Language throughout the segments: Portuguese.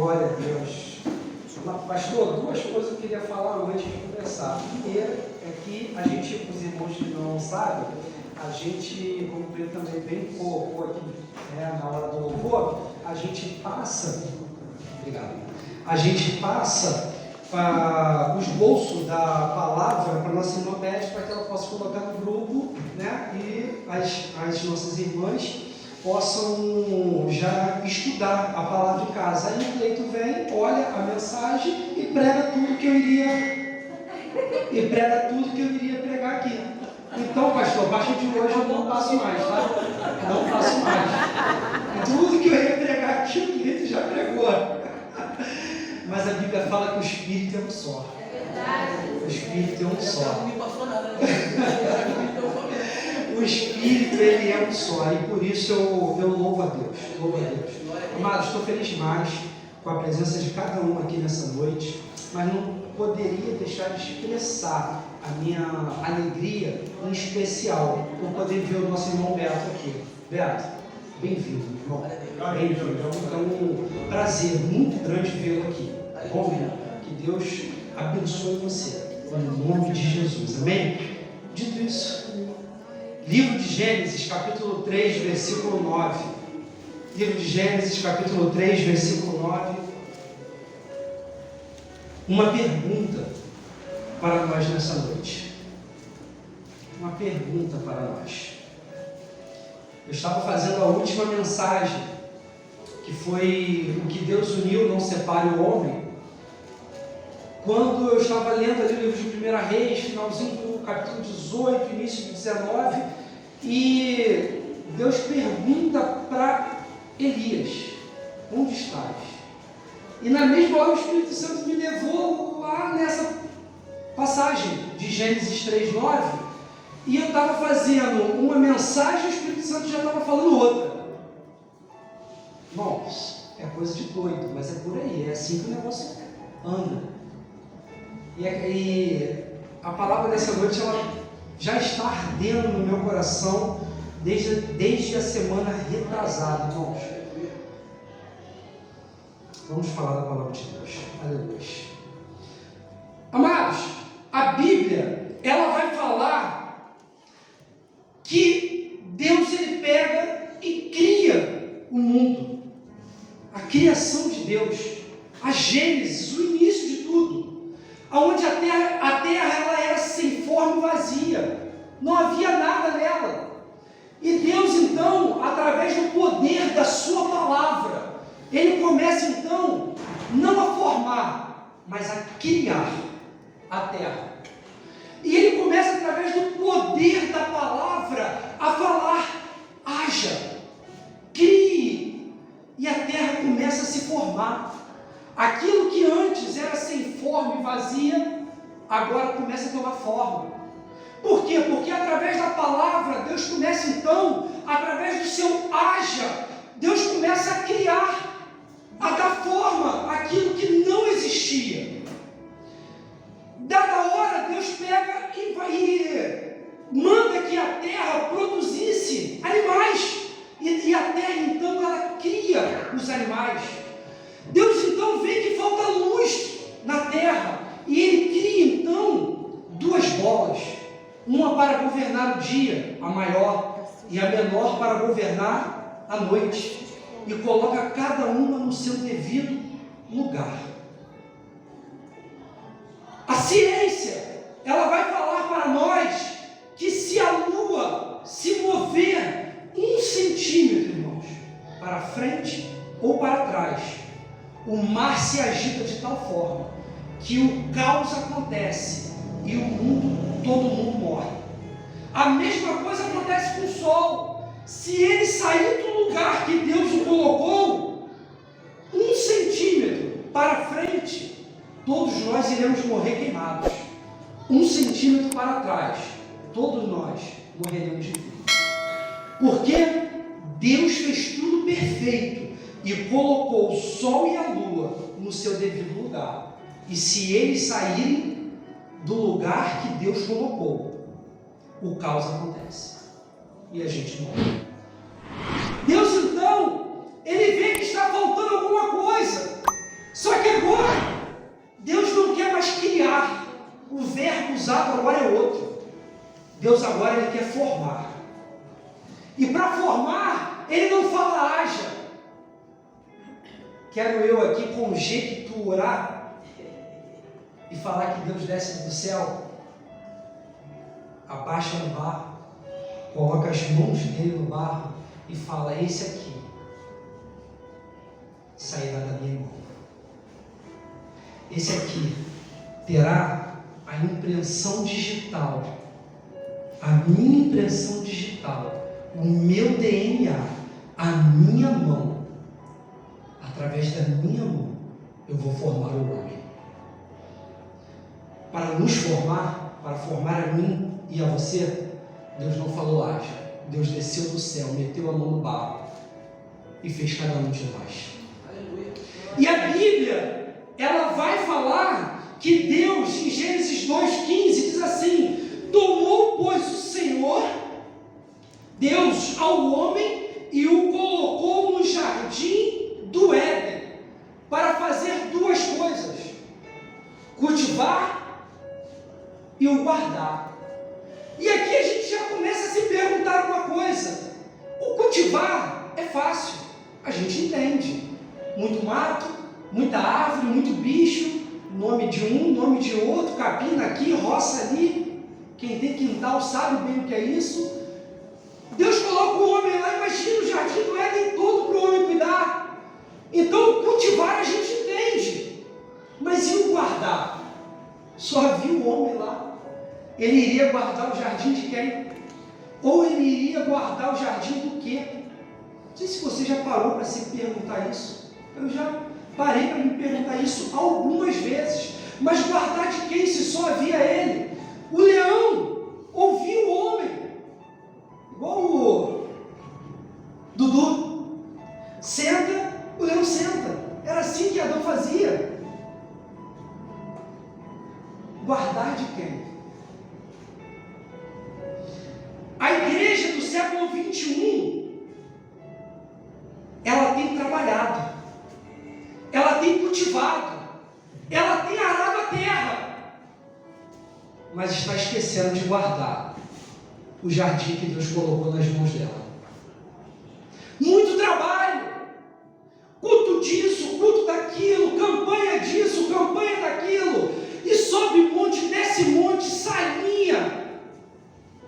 Glória a Deus. Pastor, duas coisas eu queria falar antes de começar. A primeira é que a gente, os irmãos que não sabem, a gente, como o Pedro também bem colocou aqui na hora do louvor, a gente passa, obrigado, a gente passa os bolsos da palavra para a nossa irmã Beth, para que ela possa colocar no grupo, né? E as nossas irmãs possam já estudar a palavra de casa. Aí o Cleito vem, olha a mensagem e prega tudo que eu iria pregar aqui. Então, pastor, a partir de hoje eu não passo mais, tá? Não passo mais. Tudo que eu ia pregar aqui, o Cleito já pregou. Mas a Bíblia fala que o Espírito é um só. É verdade. O Espírito é um só. Não me passou nada, né? O Espírito, ele é um só, e por isso eu louvo a Deus. Louvo a Deus. Amados, estou feliz demais com a presença de cada um aqui nessa noite, mas não poderia deixar de expressar a minha alegria, em especial, por poder ver o nosso irmão Beto aqui. Beto, bem-vindo, irmão. Bem-vindo. É um prazer muito grande vê-lo aqui. Bom, irmão? Que Deus abençoe você, em nome de Jesus. Amém? Dito isso, livro de Gênesis, capítulo 3, versículo 9. Livro de Gênesis, capítulo 3, versículo 9. Uma pergunta para nós nessa noite. Uma pergunta para nós. Eu estava fazendo a última mensagem, que foi o que Deus uniu, não separe o homem. Quando eu estava lendo ali o livro de 1 Reis, finalzinho do capítulo 18, início de 19, e Deus pergunta para Elias: onde estás? E na mesma hora o Espírito Santo me levou lá nessa passagem de Gênesis 3:9, e eu estava fazendo uma mensagem e o Espírito Santo já estava falando outra. Irmãos, é coisa de doido, mas é por aí, é assim que o negócio anda. E a palavra dessa noite, ela já está ardendo no meu coração desde a semana retrasada, irmãos. Vamos falar da palavra de Deus. Aleluia. Amados, a Bíblia, ela vai falar que Deus, ele pega e cria o mundo. A criação de Deus, a Gênesis, o início de tudo. Onde a terra ela era sem forma e vazia, não havia nada nela, e Deus então, através do poder da sua palavra, ele começa então, não a formar, mas a criar a terra, e ele começa através do poder da palavra, a falar: haja, crie, e a terra começa a se formar. Aquilo que antes era sem forma e vazia, agora começa a tomar forma. Por quê? Porque através da palavra, Deus começa então, através do seu haja, Deus começa a criar, a dar forma àquilo que não existia. Dada hora, Deus pega e manda que a terra produzisse animais. E a terra então, ela cria os animais. Deus então vê que falta luz na terra, e ele cria então duas bolas, uma para governar o dia, a maior, e a menor para governar a noite, e coloca cada uma no seu devido lugar. A ciência, ela vai falar para nós que se a lua se mover 1 centímetro, irmãos, para frente ou para trás, o mar se agita de tal forma que o caos acontece e todo mundo morre. A mesma coisa acontece com o sol. Se ele sair do lugar que Deus o colocou 1 centímetro para frente, todos nós iremos morrer queimados. 1 centímetro para trás, todos nós morreremos de frio. Porque Deus fez tudo perfeito e colocou o sol e a lua no seu devido lugar. E se eles saírem do lugar que Deus colocou, o caos acontece e a gente morre. Deus então, ele vê que está faltando alguma coisa, Deus agora ele quer formar. E para formar, ele não fala haja. Quero eu aqui conjecturar e falar que Deus desce do céu, abaixa no barro, coloca as mãos dele no barro e fala: esse aqui sairá da minha mão. Esse aqui terá a impressão digital, a minha impressão digital, o meu DNA, a minha mão. Através da minha mão, eu vou formar o homem. Para nos formar, para formar a mim e a você, Deus não falou haja. Deus desceu do céu, meteu a mão no barro e fez cada um de nós. Aleluia. E a Bíblia, ela vai falar que Deus, em Gênesis 2,15, diz assim: tomou, pois, o Senhor, Deus, ao homem e o colocou no jardim do Éden para fazer duas coisas: cultivar e o guardar. E aqui a gente já começa a se perguntar uma coisa: o cultivar é fácil, a gente entende. Muito mato, muita árvore, muito bicho, nome de um, nome de outro, capina aqui, roça ali. Quem tem quintal sabe bem o que é isso. Deus coloca o homem lá, imagina o jardim do Éden todo para o homem cuidar. Então, cultivar a gente entende, mas e o guardar? Só havia o homem lá. Ele iria guardar o jardim de quem? Ou ele iria guardar o jardim do quê? Não sei se você já parou para se perguntar isso. Eu já parei para me perguntar isso algumas vezes. Mas guardar de quem se só havia ele? O leão ouviu o homem, igual o Dudu. Senta, o leão senta. Era assim que Adão fazia. Guardar de quem? A igreja do século 21, ela tem trabalhado, ela tem cultivado, ela tem arado a terra, mas está esquecendo de guardar o jardim que Deus colocou nas mãos dela. Muito trabalho, culto disso, culto daquilo, campanha disso, campanha daquilo, e sobe monte, desce monte, salinha,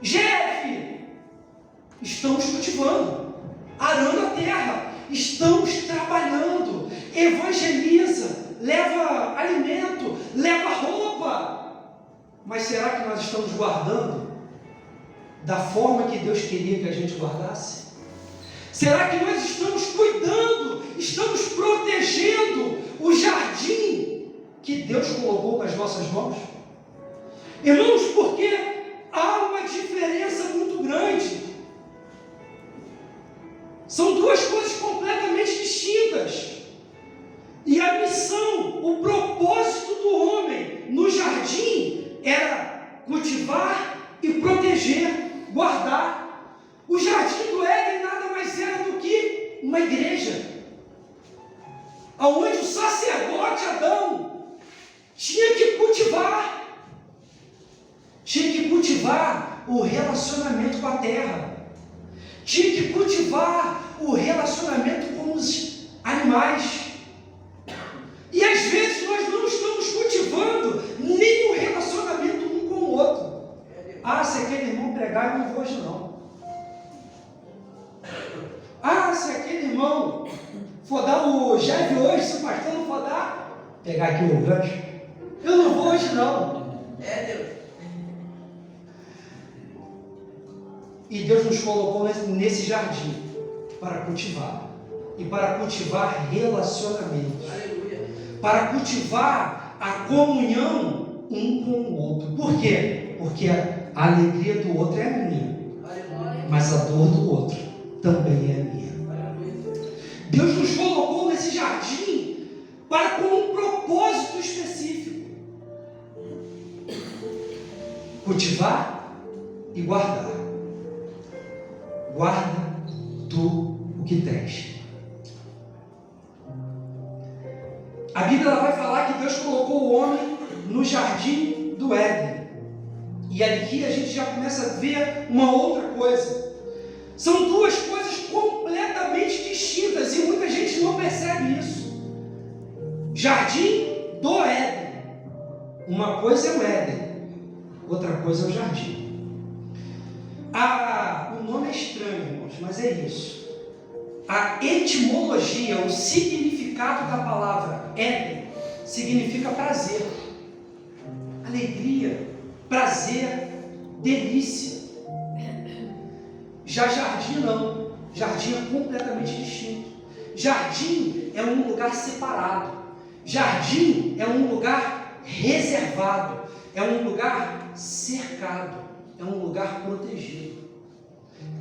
Jeff. Estamos cultivando, arando a terra, estamos trabalhando, evangeliza, leva alimento, leva roupa, mas será que nós estamos guardando da forma que Deus queria que a gente guardasse? Será que nós estamos cuidando, estamos protegendo o jardim que Deus colocou nas nossas mãos? Irmãos, porque há uma diferença muito grande. São duas coisas completamente distintas. E a missão, o propósito do homem no jardim era cultivar e proteger, guardar. O jardim do Éden nada mais era do que uma igreja, onde o sacerdote Adão tinha que cultivar o relacionamento com a terra, tinha que cultivar o relacionamento com os animais. E às vezes nós não estamos cultivando nem o relacionamento um com o outro. Ah, se aquele irmão pregar, eu não vou hoje não. Ah, se aquele irmão for dar o Jeff hoje, se o pastor não for dar, pegar aqui o gancho, eu não vou hoje não. Deus. E Deus nos colocou nesse jardim para cultivar. E para cultivar relacionamentos. Aleluia. Para cultivar a comunhão um com o outro. Por quê? Porque a alegria do outro é a minha. Aleluia. Mas a dor do outro também é a minha. Aleluia. Deus nos colocou nesse jardim para com um propósito específico. Cultivar e guardar. Guarda tu o que tens. A Bíblia vai falar que Deus colocou o homem no jardim do Éden. E E aqui a gente já começa a ver uma outra coisa. São duas coisas completamente distintas e muita gente não percebe isso. Jardim do Éden. Uma coisa é o Éden, outra coisa é o jardim. O nome é estranho, irmãos, mas é isso. A etimologia, o significado da palavra Éden, significa prazer, alegria, prazer, delícia. Já jardim não. Jardim é completamente distinto. Jardim é um lugar separado. Jardim é um lugar reservado. É um lugar cercado. É um lugar protegido.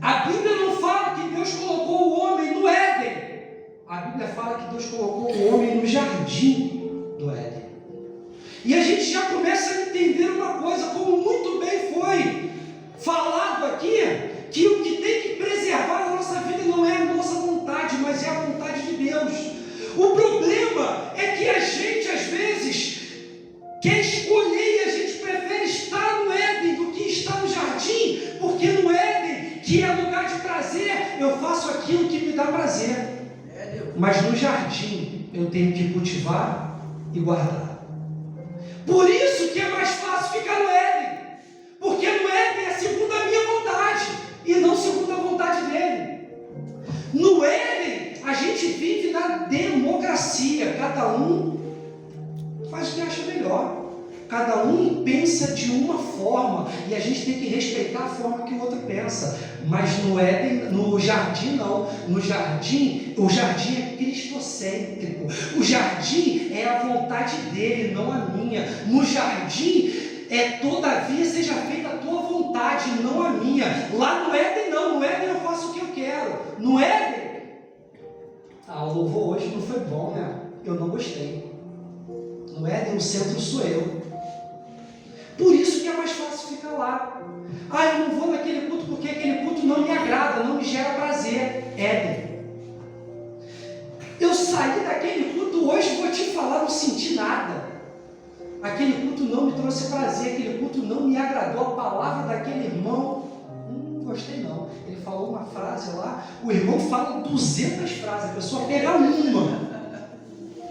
A Bíblia não fala que Deus colocou o homem no Éden. A Bíblia fala que Deus colocou o homem no jardim do Éden. E a gente já começa a entender uma coisa, como muito bem foi falado aqui, que o que tem que preservar a nossa vida não é a nossa vontade, mas é a vontade de Deus. O problema é que a gente, às vezes, quer escolher e a gente prefere estar no Éden do que estar no jardim, porque no Éden, que é lugar de prazer, eu faço aquilo que me dá prazer. Mas no jardim, eu tenho que cultivar e guardar. Por isso que é mais fácil ficar no Éden, porque no Éden é segundo a minha vontade e não segundo a vontade dele. No Éden a gente vive na democracia, cada um faz o que acha melhor, cada um pensa de uma forma e a gente tem que respeitar a forma que o outro pensa. Mas no Éden, no jardim não. No jardim, o jardim é cristocêntrico. O jardim é a vontade dele, não a minha. No jardim todavia seja feita a tua vontade, não a minha. Lá no Éden não. No Éden eu faço o que eu quero. No Éden, o louvor hoje não foi bom, né? Eu não gostei. No Éden o centro sou eu. Por isso que é mais fácil ficar lá. Eu não vou naquele culto porque aquele culto não me agrada, não me gera prazer. Éden. Eu saí daquele culto hoje, vou te falar, não senti nada. Aquele culto não me trouxe prazer, aquele culto não me agradou. A palavra daquele irmão, não gostei não. Ele falou uma frase lá, o irmão fala 200 frases, a pessoa pega uma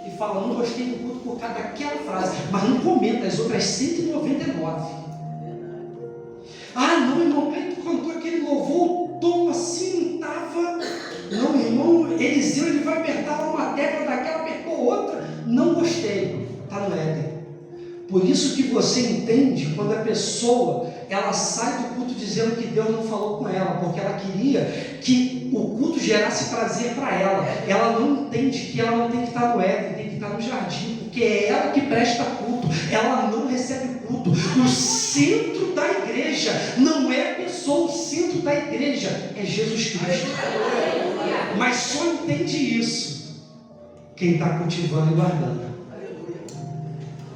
e fala, não gostei do culto por causa daquela frase, mas não comenta as outras 199. Não, irmão, tu cantou aquele louvor, o tom assim, não estava. Não, irmão, Eliseu, ele vai apertar uma tecla daquela, apertou outra. Não gostei. Está no Éden. Por isso que você entende quando a pessoa, ela sai do culto dizendo que Deus não falou com ela, porque ela queria que o culto gerasse prazer para ela. Ela não entende que ela não tem que estar no Éden, tem que estar no jardim, porque é ela que presta culto, ela não recebe culto. O centro da igreja não é a pessoa, o centro da igreja é Jesus Cristo. Mas só entende isso quem está cultivando e guardando.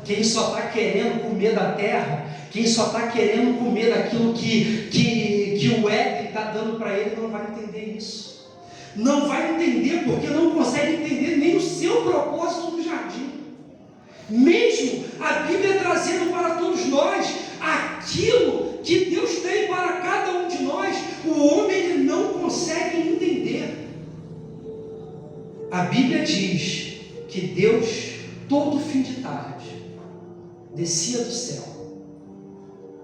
Quem só está querendo comer da terra, quem só está querendo comer daquilo que o Éden está dando para ele, não vai entender isso. Não vai entender porque não consegue entender nem o seu propósito no jardim. Mesmo a Bíblia trazendo para todos nós aquilo que Deus tem para cada um de nós, o homem ele não consegue entender. A Bíblia diz que Deus, todo fim de tarde, descia do céu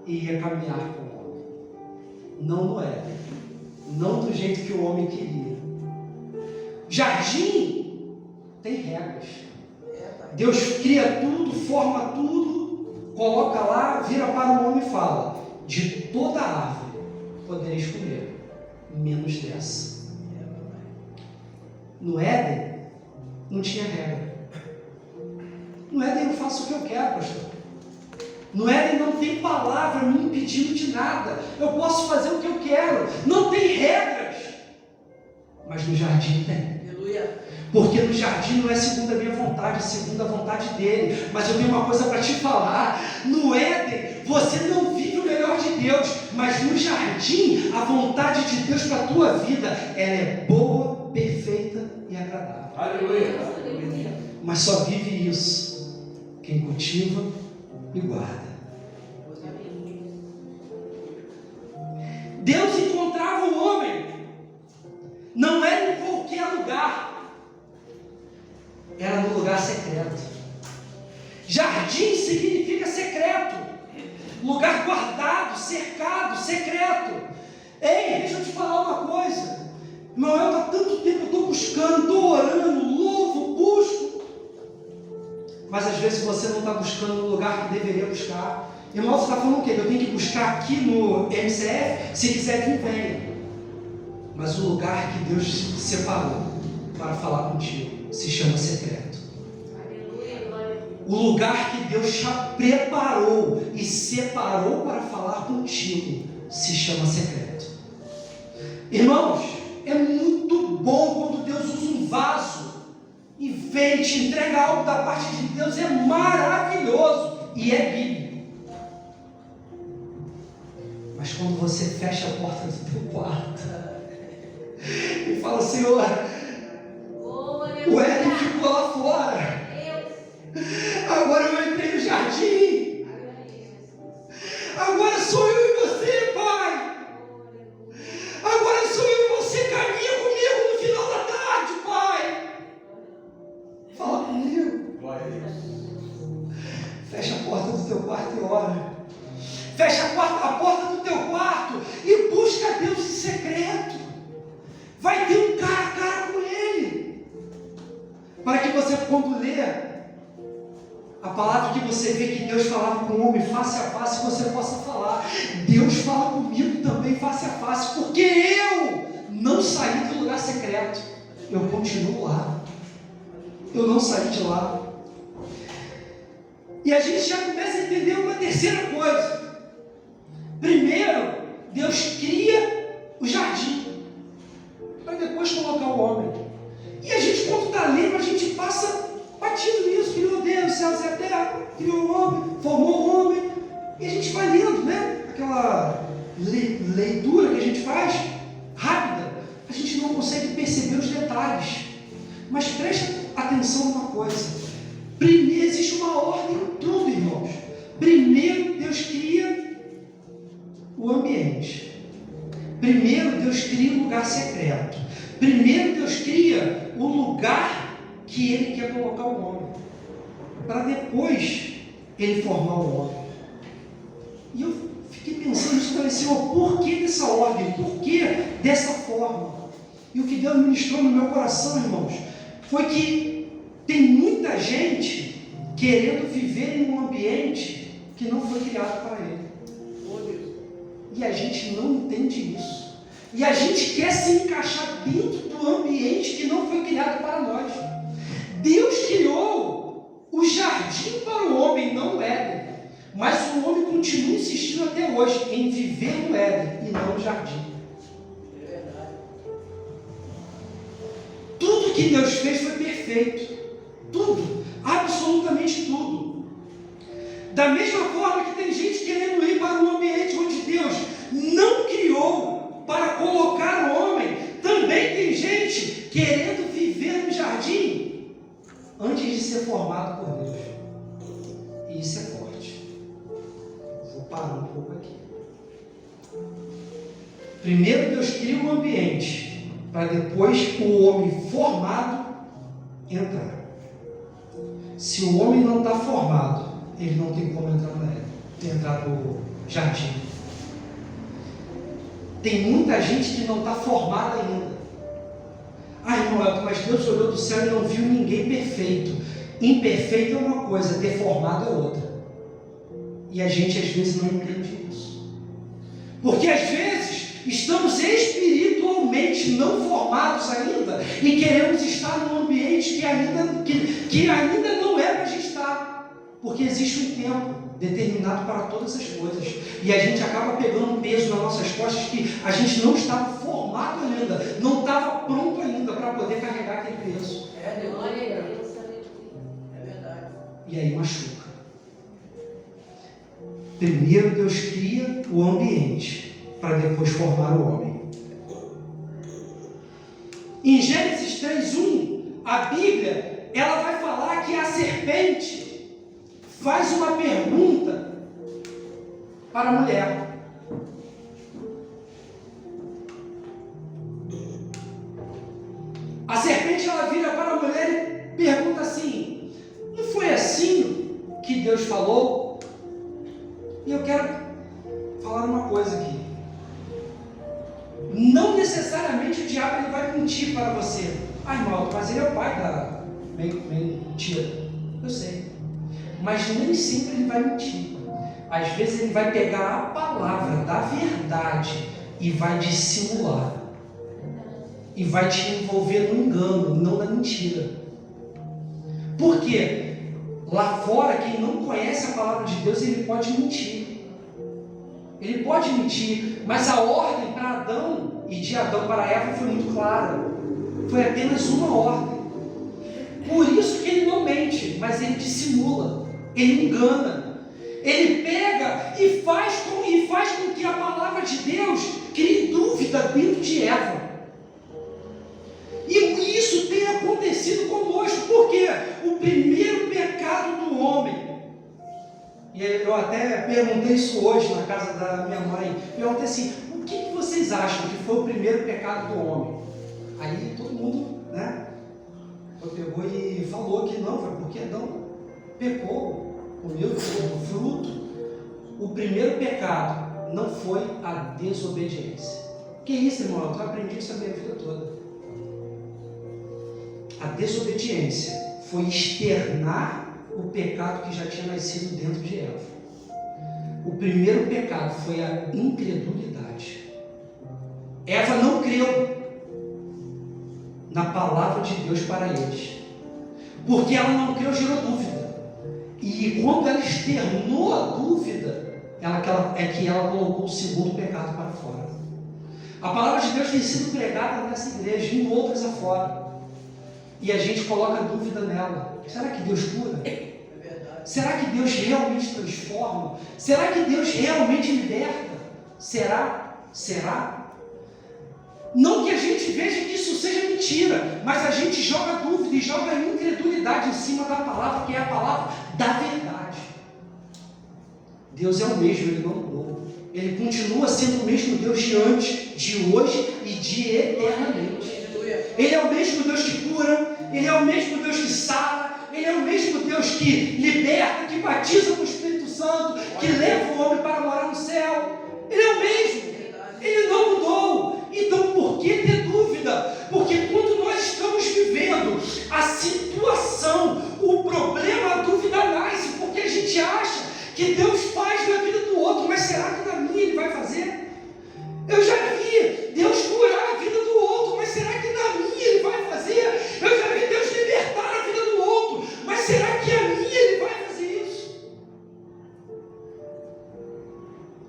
e ia caminhar com o homem. Não no Éden, não do jeito que o homem queria. Jardim tem regras. Deus cria tudo, forma tudo, coloca lá, vira para o homem e fala: de toda árvore podereis comer, menos dessa. No Éden não tinha regra. No Éden eu faço o que eu quero, pastor. No Éden não tem palavra me impedindo de nada. Eu posso fazer o que eu quero. Não tem regras. Mas no jardim tem. Aleluia. Porque no jardim não é segundo a minha vontade, é segundo a vontade dele. Mas eu tenho uma coisa para te falar. No Éden você não vive o melhor de Deus. Mas no jardim a vontade de Deus para a tua vida, ela é boa, perfeita e agradável. Aleluia. Mas só vive isso quem cultiva e guarda. Deus encontrava o homem, não era em qualquer lugar, era no lugar secreto. Jardim significa secreto, lugar guardado, cercado, secreto. Ei, deixa eu te falar uma coisa, irmão, eu há tanto tempo eu estou buscando, estou orando, louvo, busco, mas às vezes você não está buscando no lugar que deveria buscar. Irmão, você está falando o quê? Eu tenho que buscar aqui no MCF? Se quiser vir, venha. Mas o lugar que Deus separou para falar contigo se chama secreto. O lugar que Deus já preparou e separou para falar contigo se chama secreto. Irmãos, é muito bom quando Deus usa um vaso e vem te entrega algo da parte de Deus. É maravilhoso e é bíblico. Mas quando você fecha a porta do teu quarto e fala, Senhor, o Éden ficou lá fora, agora eu entrei no jardim, agora sou eu e você, Pai, agora sou eu e você, caminha comigo no final da tarde, Pai, fala comigo. Fecha a porta do teu quarto e ora. Fecha a porta do teu quarto e busca Deus em secreto. Vai ter um cara a cara com Ele, para que você, quando ler a palavra que você vê que Deus falava com o homem face a face, você possa falar, Deus fala comigo também face a face, porque eu não saí do lugar secreto, eu continuo lá, eu não saí de lá. E a gente já começa a entender uma terceira coisa. Primeiro, Deus cria o jardim, para depois colocar o homem. E a gente, quando está lendo, a gente passa batido nisso. Criou Deus, céus e a terra, criou o homem, formou o homem. E a gente vai lendo, né? Aquela leitura que a gente faz, rápida, a gente não consegue perceber os detalhes. Mas preste atenção numa coisa. Primeiro, existe uma ordem em tudo, irmãos. Primeiro, Deus cria o ambiente. Primeiro Deus cria um lugar secreto. Primeiro Deus cria o lugar que Ele quer colocar o homem, para depois Ele formar o homem. E eu fiquei pensando nisso, falei, Senhor, por que dessa ordem? Por que dessa forma? E o que Deus ministrou no meu coração, irmãos, foi que tem muita gente querendo viver em um ambiente que não foi criado para ele. E a gente não entende isso. E a gente quer se encaixar dentro do ambiente que não foi criado para nós. Deus criou o jardim para o homem, não o Éden. Mas o homem continua insistindo até hoje em viver no Éden e não no jardim. É verdade. Tudo que Deus fez foi perfeito. Tudo. Absolutamente tudo. Da mesma forma que tem gente querendo ir para um ambiente onde Deus não criou para colocar o homem, também tem gente querendo viver no jardim antes de ser formado por Deus. E isso é forte. Vou parar um pouco aqui. Primeiro Deus cria um ambiente para depois o homem formado entrar. Se o homem não está formado, ele não tem como entrar no jardim. Tem muita gente que não está formada ainda. Ah, irmão, mas Deus olhou do céu e não viu ninguém perfeito. Imperfeito é uma coisa, deformado é outra. E a gente às vezes não entende isso. Porque às vezes estamos espiritualmente não formados ainda e queremos estar num ambiente que ainda não é para a gente estar. Porque existe um tempo determinado para todas as coisas. E a gente acaba pegando um peso nas nossas costas que a gente não estava formado ainda, não estava pronto ainda para poder carregar aquele peso. Glória a Deus. É verdade. E aí machuca. Primeiro Deus cria o ambiente para depois formar o homem. Em Gênesis 3:1, a Bíblia ela vai falar que a serpente faz uma pergunta para a mulher. Deus falou. E eu quero falar uma coisa aqui. Não necessariamente o diabo ele vai mentir para você. Ah, irmão, mas ele é o pai da mentira. Eu sei. Mas nem sempre ele vai mentir. Às vezes ele vai pegar a palavra da verdade e vai dissimular. E vai te envolver no engano, não na mentira. Por quê? Lá fora, quem não conhece a palavra de Deus, ele pode mentir. Ele pode mentir, mas a ordem para Adão e de Adão para Eva foi muito clara. Foi apenas uma ordem. Por isso que ele não mente, mas ele dissimula, ele engana. Ele pega e faz com que a palavra de Deus crie dúvida dentro de Eva. E isso tem acontecido conosco, porque o primeiro pecado do homem, e eu até perguntei isso hoje na casa da minha mãe, perguntei assim, o que vocês acham que foi o primeiro pecado do homem? Aí todo mundo, pegou e falou que não, foi porque Adão pecou, comeu do fruto. O primeiro pecado não foi a desobediência. Que isso, irmão? Eu aprendi isso a minha vida toda. A desobediência foi externar o pecado que já tinha nascido dentro de Eva. O primeiro pecado foi a incredulidade. Eva não creu na palavra de Deus para eles, porque ela não creu, gerou dúvida. E quando ela externou a dúvida, ela colocou o segundo pecado para fora. A palavra de Deus tem sido pregada nessa igreja, em outras afora. E a gente coloca dúvida nela. Será que Deus cura? Será que Deus realmente transforma? Será que Deus realmente liberta? Será? Não que a gente veja que isso seja mentira, mas a gente joga dúvida e joga incredulidade em cima da palavra, que é a palavra da verdade. Deus é o mesmo, Ele não mudou. Ele continua sendo o mesmo Deus de antes, de hoje e de eternamente. Ele é o mesmo Deus que cura, Ele é o mesmo Deus que sara, Ele é o mesmo Deus que liberta, que batiza com o Espírito Santo, que leva o homem para morar no céu. Ele é o mesmo, Ele não mudou. Então por que ter dúvida? Porque quando nós estamos vivendo a situação, o problema, a dúvida nasce, porque a gente acha que Deus faz na vida do outro, mas será que na minha Ele vai fazer? Eu já vi Deus curar a vida do outro, mas será que na minha Ele vai fazer? Eu já vi Deus libertar a vida do outro, mas será que a minha Ele vai fazer isso?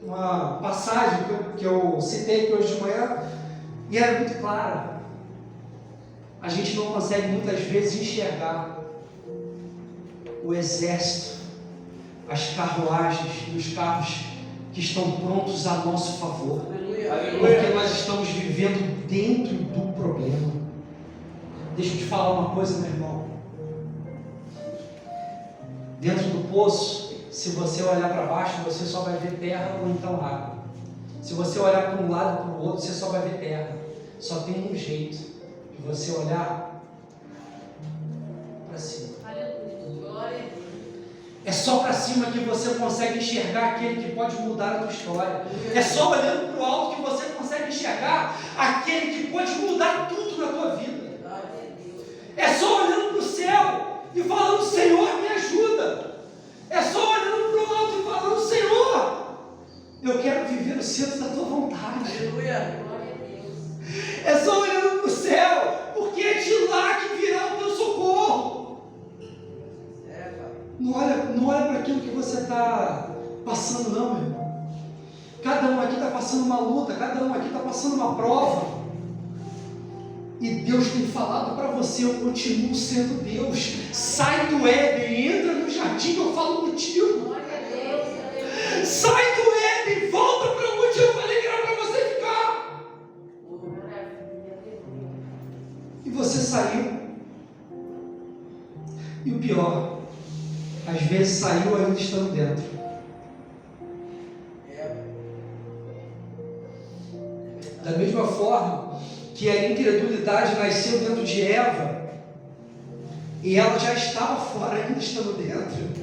Uma passagem que eu citei aqui hoje de manhã, e era muito clara. A gente não consegue muitas vezes enxergar o exército, as carruagens e os carros que estão prontos a nosso favor. Porque nós estamos vivendo dentro do problema. Deixa eu te falar uma coisa, meu irmão. Dentro do poço, se você olhar para baixo, você só vai ver terra ou então água. Se você olhar para um lado ou para o outro, você só vai ver terra. Só tem um jeito de você olhar para cima. É só para cima que você consegue enxergar aquele que pode mudar a tua história. É só olhando para o alto que você consegue enxergar aquele que pode mudar tudo na tua vida. É só olhando para o céu e falando, Senhor, me ajuda. É só olhando para o alto e falando, Senhor, eu quero viver no centro da tua vontade. Aleluia. É só olhando para o céu, porque é de lá que virá o teu socorro. Não olha para aquilo que você está passando, não, meu irmão. Cada um aqui está passando uma luta, cada um aqui está passando uma prova. E Deus tem falado para você, eu continuo sendo Deus. Sai do Éden, entra no jardim que eu falo contigo. Sai do Éden, volta para onde eu falei que era para você ficar. E você saiu. E o pior, às vezes saiu ainda estando dentro. Da mesma forma que a incredulidade nasceu dentro de Eva, e ela já estava fora ainda estando dentro.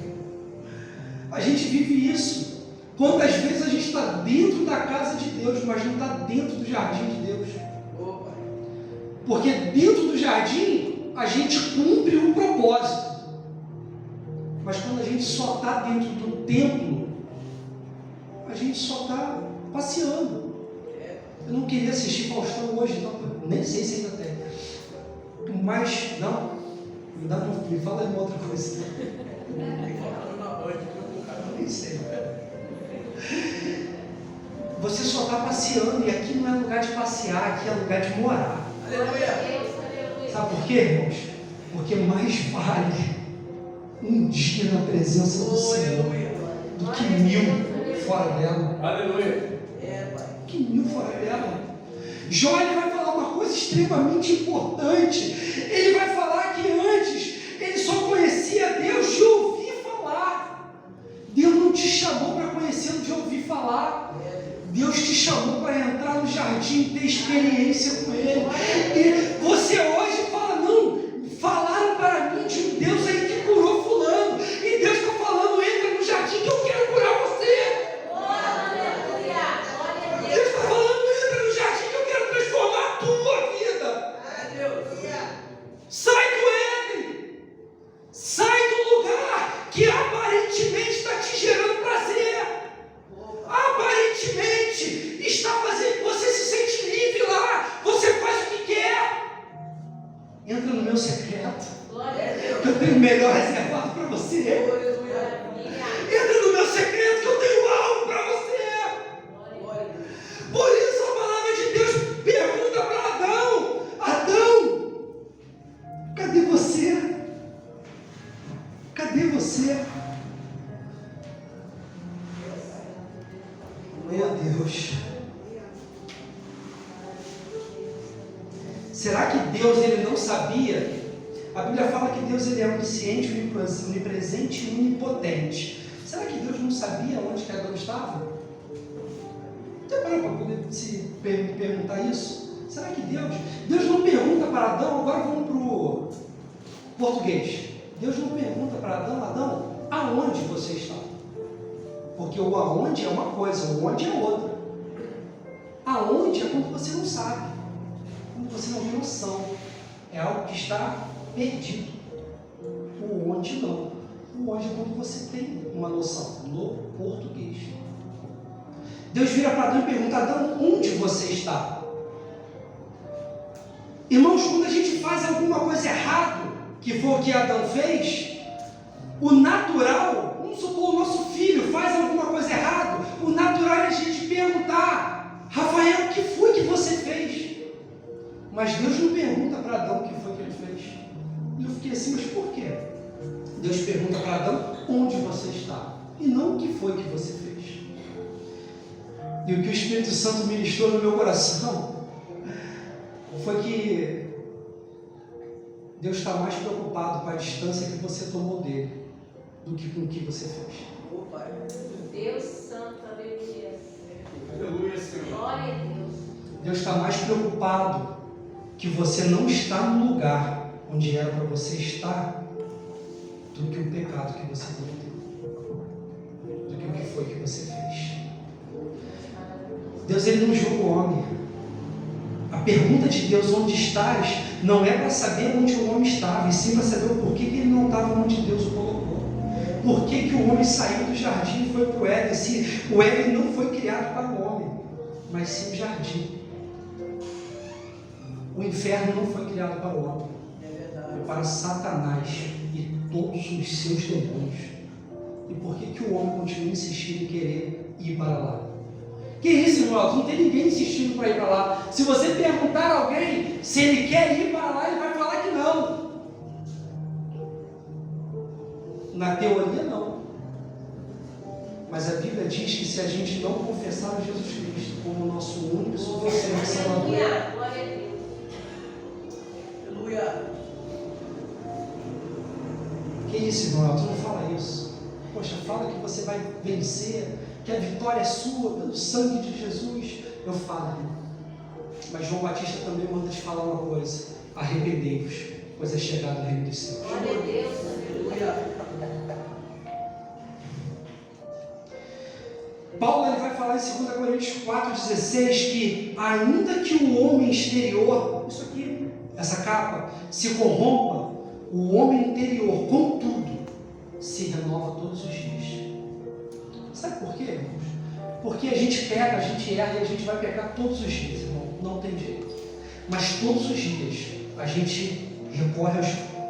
A gente vive isso. Quantas vezes a gente está dentro da casa de Deus, mas não está dentro do jardim de Deus? Porque dentro do jardim a gente cumpre um propósito. Mas quando a gente só está dentro do templo, a gente só está passeando. Eu não queria assistir Faustão hoje, então nem sei se ainda tem. Mas, não, me fala uma outra coisa. Nem sei. Você só está passeando, e aqui não é lugar de passear, aqui é lugar de morar. Aleluia. Sabe por quê, irmãos? Porque mais vale um dia na presença do Senhor do que 1000 fora dela. Aleluia. Que 1000 fora dela. Jó, ele vai falar uma coisa extremamente importante. Ele vai falar que antes ele só conhecia Deus de ouvir falar. Deus não te chamou para conhecê-lo de ouvir falar. Deus te chamou para entrar no jardim e ter experiência com Ele. E você hoje fala, não, falaram para mim de um Deus aí que curou fulano. E Deus está falando, entra no jardim que eu quero curar você. Deus está falando, entra no jardim que eu quero transformar a tua vida. Sai do Éden. Sai do lugar que aparentemente está te gerando prazer. Aparentemente está fazendo, você se sente livre lá, você faz o que quer. Entra no meu secreto, que eu tenho melhor reservado para você. Entra no meu secreto, que eu tenho algo para você. Por isso a palavra de Deus pergunta para Adão: Adão, cadê você? Cadê você? Meu Deus. Será que Deus ele não sabia? A Bíblia fala que Deus ele é onisciente, onipresente e onipotente. Será que Deus não sabia onde que Adão estava? Você parou para poder se perguntar isso? Será que Deus não pergunta para Adão? Agora vamos para o português. Deus não pergunta para Adão: Adão, aonde você está? Porque o aonde é uma coisa, o onde é outra. Aonde é quando você não sabe, quando você não tem noção. É algo que está perdido. O onde não. O onde é quando você tem uma noção, no português. Deus vira para Adão e pergunta: Adão, onde você está? Irmãos, quando a gente faz alguma coisa errada, que foi o que Adão fez, o natural, vamos supor, o nosso filho faz alguma coisa errada, o natural é a gente perguntar: Rafael, o que foi que você fez? Mas Deus não pergunta para Adão o que foi que ele fez. E eu fiquei assim, mas por quê? Deus pergunta para Adão onde você está, e não o que foi que você fez. E o que o Espírito Santo ministrou no meu coração foi que Deus está mais preocupado com a distância que você tomou dele do que com o que você fez. Deus santo, aleluia. Aleluia, Senhor. Glória a Deus. Deus está mais preocupado que você não está no lugar onde era para você estar do que o pecado que você cometeu, do que o que foi que você fez. Deus ele não julga o homem. A pergunta de Deus, onde estás, não é para saber onde o homem estava, e sim para saber o porquê que ele não estava onde Deus o colocou. Por que o homem saiu do jardim e foi para o Éden? Se o Éden não foi criado para o homem, mas sim o jardim. O inferno não foi criado para o homem, foi para Satanás e todos os seus demônios. E por que o homem continua insistindo em querer ir para lá? Que isso, irmão? Não tem ninguém insistindo para ir para lá. Se você perguntar a alguém se ele quer ir para lá, ele vai falar que não. Na teoria, não. Mas a Bíblia diz que se a gente não confessar Jesus Cristo como nosso único e suficiente Salvador, Glória a Deus. Aleluia. que isso, irmão? Tu não fala isso. Poxa, fala que você vai vencer, que a vitória é sua pelo sangue de Jesus. Eu falo, irmão. Mas João Batista também manda te falar uma coisa: arrependei-vos, pois é chegado o reino dos céus. Glória a Deus, aleluia. Paulo ele vai falar em 2 Coríntios 4,16 que ainda que o homem exterior, isso aqui, essa capa, se corrompa, o homem interior, contudo, se renova todos os dias. Sabe por quê, irmãos? Porque a gente pega, a gente erra e a gente vai pecar todos os dias, irmão. Não tem jeito. Mas todos os dias a gente recorre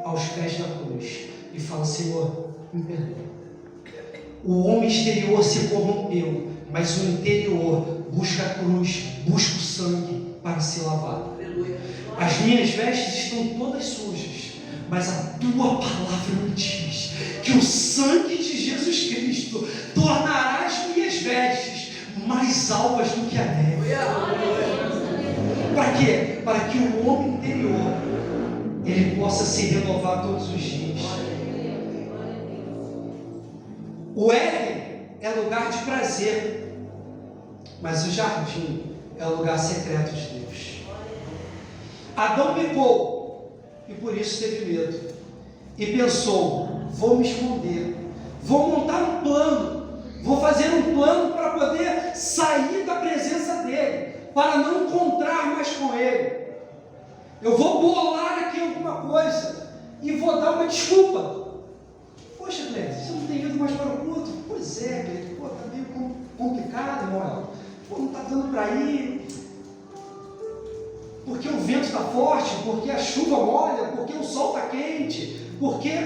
aos pés da cruz e fala: Senhor, me perdoa. O homem exterior se corrompeu, mas o interior busca a cruz, busca o sangue para se lavar. As minhas vestes estão todas sujas, mas a tua palavra me diz que o sangue de Jesus Cristo tornará as minhas vestes mais alvas do que a neve. Para quê? Para que o homem interior ele possa se renovar todos os dias. O Éden é lugar de prazer, mas o jardim é o lugar secreto de Deus. Adão pecou e por isso teve medo e pensou: vou me esconder, vou montar um plano, vou fazer um plano para poder sair da presença dele, para não encontrar mais com ele. Eu vou bolar aqui alguma coisa e vou dar uma desculpa. Poxa, Cléber, você não tem ido mais para o culto? Pois é, Cléber, pô, está meio complicado, irmão. Pô, não está dando para ir. Porque o vento está forte, porque a chuva molha, porque o sol está quente, porque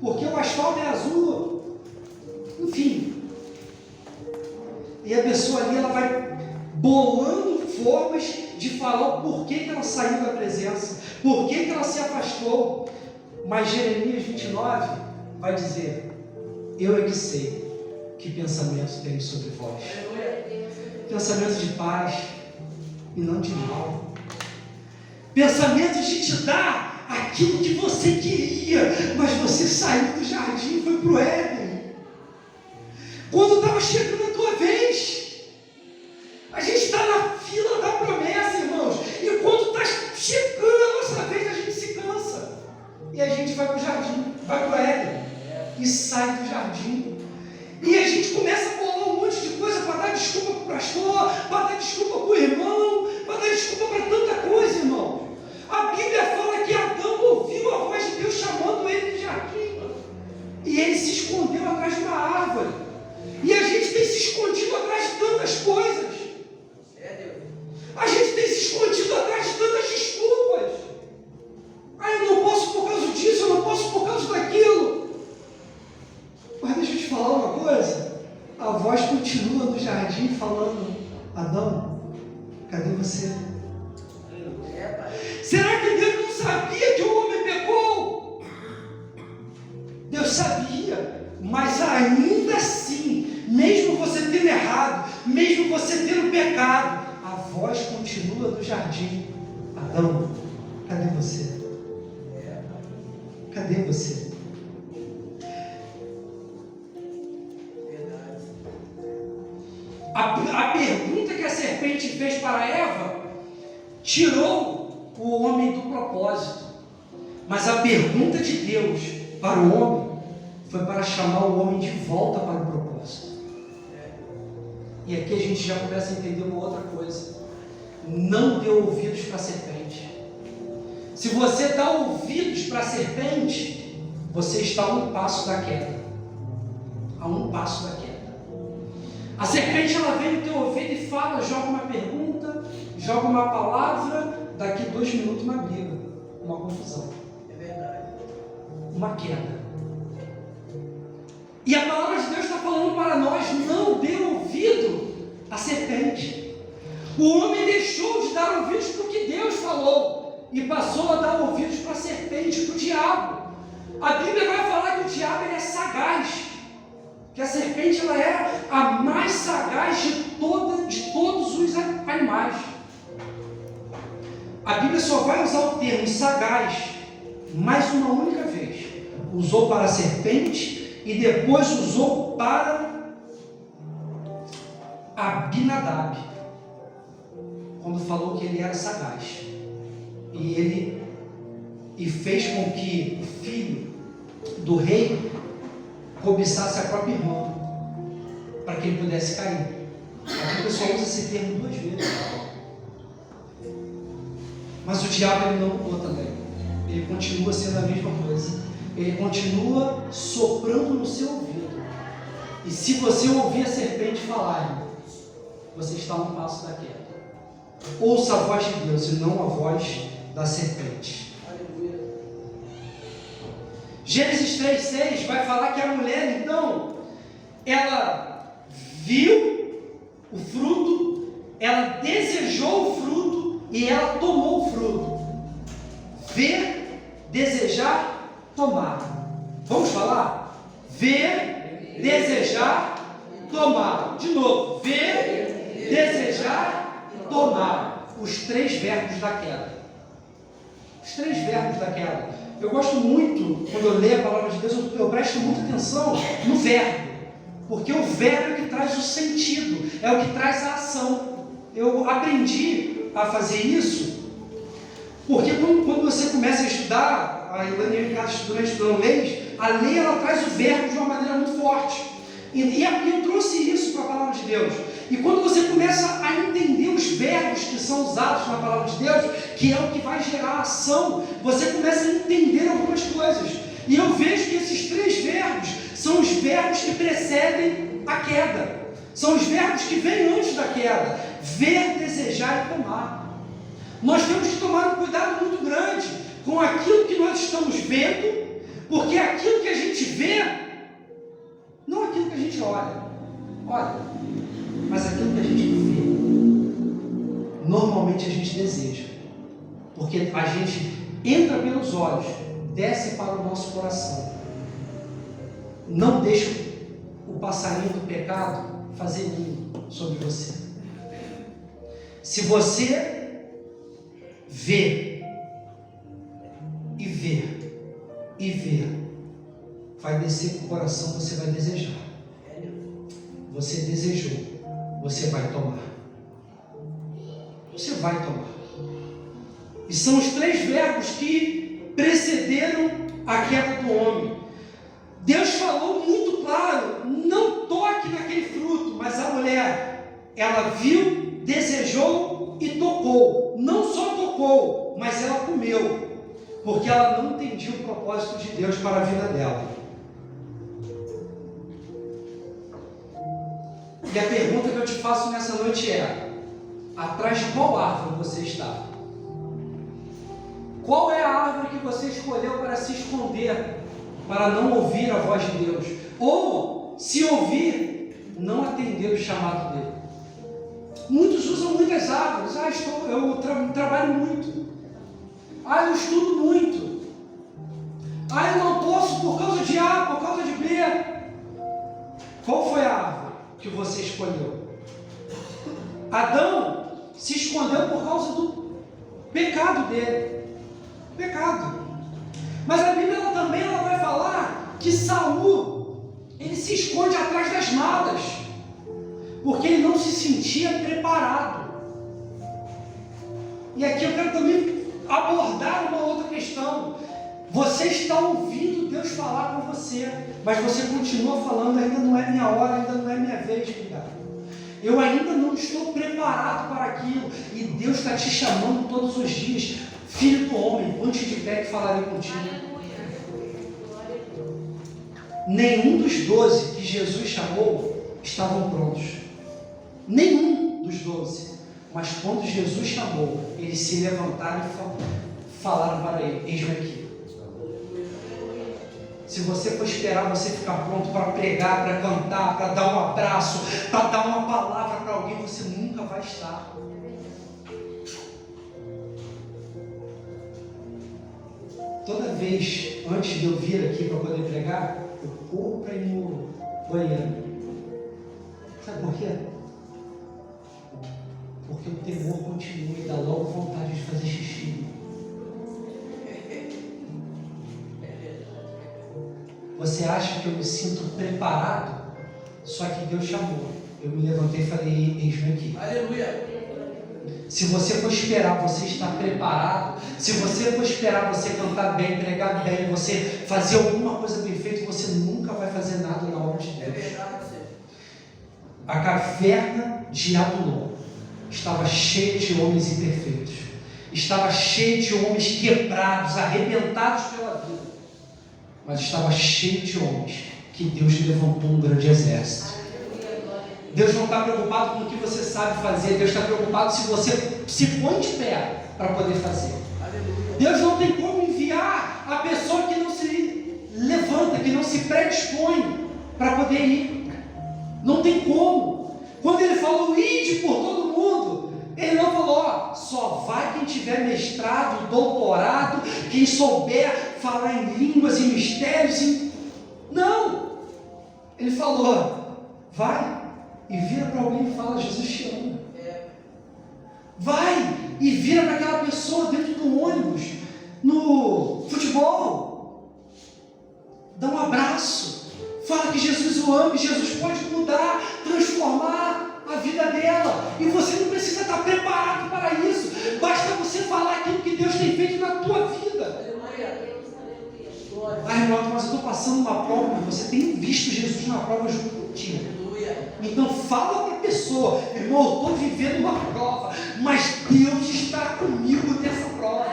o asfalto é azul. Enfim. E a pessoa ali, ela vai bolando formas de falar o porquê que ela saiu da presença, porquê que ela se afastou. Mas Jeremias 29 vai dizer: eu é que sei que pensamento tenho sobre vós. Pensamento de paz e não de mal. Pensamento de te dar aquilo que você queria, mas você saiu do jardim e foi para o Éden. Quando estava chegando a tua vez, a gente está na fila da promessa, irmãos, e quando está chegando a nossa vez, a gente se cansa e a gente vai para o jardim, vai para o Éden e sai do jardim. E a gente começa a bolar um monte de coisa para dar desculpa para o pastor, para dar desculpa para o irmão, para dar desculpa para tanta coisa, irmão. A Bíblia fala que Adão ouviu a voz de Deus chamando ele no jardim e ele se escondeu atrás de uma árvore. E a gente tem se escondido atrás de tantas coisas. A gente tem se escondido atrás de tantas desculpas. Eu não posso por causa disso, eu não posso por causa daquilo. Mas deixa eu te falar uma coisa. A voz continua no jardim falando: Adão, cadê você? Será que Deus não sabia que o homem pecou? Deus sabia, mas ainda assim, mesmo você tendo errado, mesmo você tendo pecado, a voz continua no jardim: Adão, cadê você? Cadê você? A pergunta que a serpente fez para Eva tirou o homem do propósito, mas a pergunta de Deus para o homem foi para chamar o homem de volta para o propósito. E aqui a gente já começa a entender uma outra coisa: não dê ouvidos para a serpente. Se você dá ouvidos para a serpente, você está a um passo da queda. A um passo da queda. A serpente, ela vem no teu ouvido e fala, joga uma pergunta, joga uma palavra, daqui 2 minutos uma briga, uma confusão. É verdade. Uma queda. E a palavra de Deus está falando para nós: não dê ouvido à serpente. O homem deixou de dar ouvidos para o que Deus falou e passou a dar ouvidos para a serpente, para o diabo. A Bíblia vai falar que o diabo ele é sagaz, que a serpente ela é a mais sagaz de todos os animais. A Bíblia só vai usar o termo sagaz mais uma única vez. Usou para a serpente e depois usou para Abinadab, quando falou que ele era sagaz. E fez com que o filho do rei cobiçasse a própria irmã. para que ele pudesse cair. Aqui o pessoal usa esse termo 2 vezes. Mas o diabo ele não mudou também. Ele continua sendo a mesma coisa. Ele continua soprando no seu ouvido. E se você ouvir a serpente falar, você está a um passo da queda. Ouça a voz de Deus e não a voz da serpente. Aleluia. Gênesis 3:6 vai falar que a mulher, então, ela viu o fruto, ela desejou o fruto e ela tomou o fruto. Ver, desejar, tomar. Vamos falar? Ver, desejar, tomar. De novo, ver, desejar, tomar. Os 3 verbos da queda. Os 3 verbos da queda. Eu gosto muito, quando eu leio a palavra de Deus, eu presto muita atenção no verbo. Porque o verbo é o que traz o sentido, é o que traz a ação. Eu aprendi a fazer isso, porque quando você começa a estudar, a Ilane em casa estudando leis, a lei ela traz o verbo de uma maneira muito forte. E eu trouxe isso para a palavra de Deus. E quando você começa a entender os verbos que são usados na palavra de Deus, que é o que vai gerar ação, você começa a entender algumas coisas. E eu vejo que esses 3 verbos são os verbos que precedem a queda. São os verbos que vêm antes da queda. Ver, desejar e tomar. Nós temos que tomar um cuidado muito grande com aquilo que nós estamos vendo, porque aquilo que a gente vê, não aquilo que a gente olha, mas aquilo que a gente vê, normalmente a gente deseja, porque a gente entra pelos olhos, desce para o nosso coração. Não deixa o passarinho do pecado fazer ninho sobre você. Se você vê e ver e ver, vai descer para o coração, você vai desejar. Você desejou, você vai tomar. Você vai tomar. E são os 3 verbos que precederam a queda do homem. Deus falou muito claro, não toque naquele fruto, mas a mulher, ela viu, desejou e tocou. Não só tocou, mas ela comeu, porque ela não entendia o propósito de Deus para a vida dela. E a pergunta que eu te faço nessa noite é: atrás de qual árvore você está? Qual é a árvore que você escolheu para se esconder, para não ouvir a voz de Deus? Ou, se ouvir, não atender o chamado dele? Muitos usam muitas árvores. Eu trabalho muito. Eu estudo muito. Eu não posso por causa de A, por causa de B. Qual foi a árvore que você escolheu? Adão se escondeu por causa do pecado dele. Pecado. Mas a Bíblia também vai falar que Saul, ele se esconde atrás das malas, porque ele não se sentia preparado. E aqui eu quero também abordar uma outra questão. Você está ouvindo Deus falar com você, mas você continua falando: ainda não é minha hora, ainda não é minha vez, cuidado. Eu ainda não estou preparado para aquilo. E Deus está te chamando todos os dias: filho do homem, ponte de pé que falarei contigo. Nenhum dos 12 que Jesus chamou estavam prontos. Nenhum dos 12. Mas quando Jesus chamou, eles se levantaram e falaram para ele: eis-me aqui. Se você for esperar você ficar pronto para pregar, para cantar, para dar um abraço, para dar uma palavra para alguém, você nunca vai estar. Toda vez, antes de eu vir aqui para poder pregar, eu corro para ir no banheiro. Sabe por quê? Porque o temor continua e dá logo vontade de fazer xixi. Você acha que eu me sinto preparado? Só que Deus chamou. Eu me levantei e falei: eis-me aqui. Aleluia. Se você for esperar você estar preparado, se você for esperar você cantar bem, pregar bem, você fazer alguma coisa bem feita, você nunca vai fazer nada na obra de Deus. É verdade. a caverna de Adulão estava cheia de homens imperfeitos, estava cheia de homens quebrados, arrebentados pela vida, mas estava cheio de homens que Deus levantou um grande exército. Deus não está preocupado com o que você sabe fazer, Deus está preocupado se você se põe de pé para poder fazer. Deus não tem como enviar a pessoa que não se levanta, que não se predispõe para poder ir. Não tem como. Quando ele falou ide por todo mundo, ele não falou, ó, só vai quem tiver mestrado, doutorado, quem souber falar em línguas e mistérios. Não. Ele falou, vai e vira para alguém e fala, Jesus te ama. Vai e vira para aquela pessoa dentro do ônibus, no futebol, dá um abraço, fala que Jesus o ama e Jesus pode mudar, transformar a vida dela, e você não precisa estar preparado para isso, basta você falar aquilo que Deus tem feito na tua vida. Ah, irmão, mas eu estou passando uma prova, você tem visto Jesus na prova junto contigo. Então fala para a pessoa, irmão, eu estou vivendo uma prova, mas Deus está comigo nessa prova.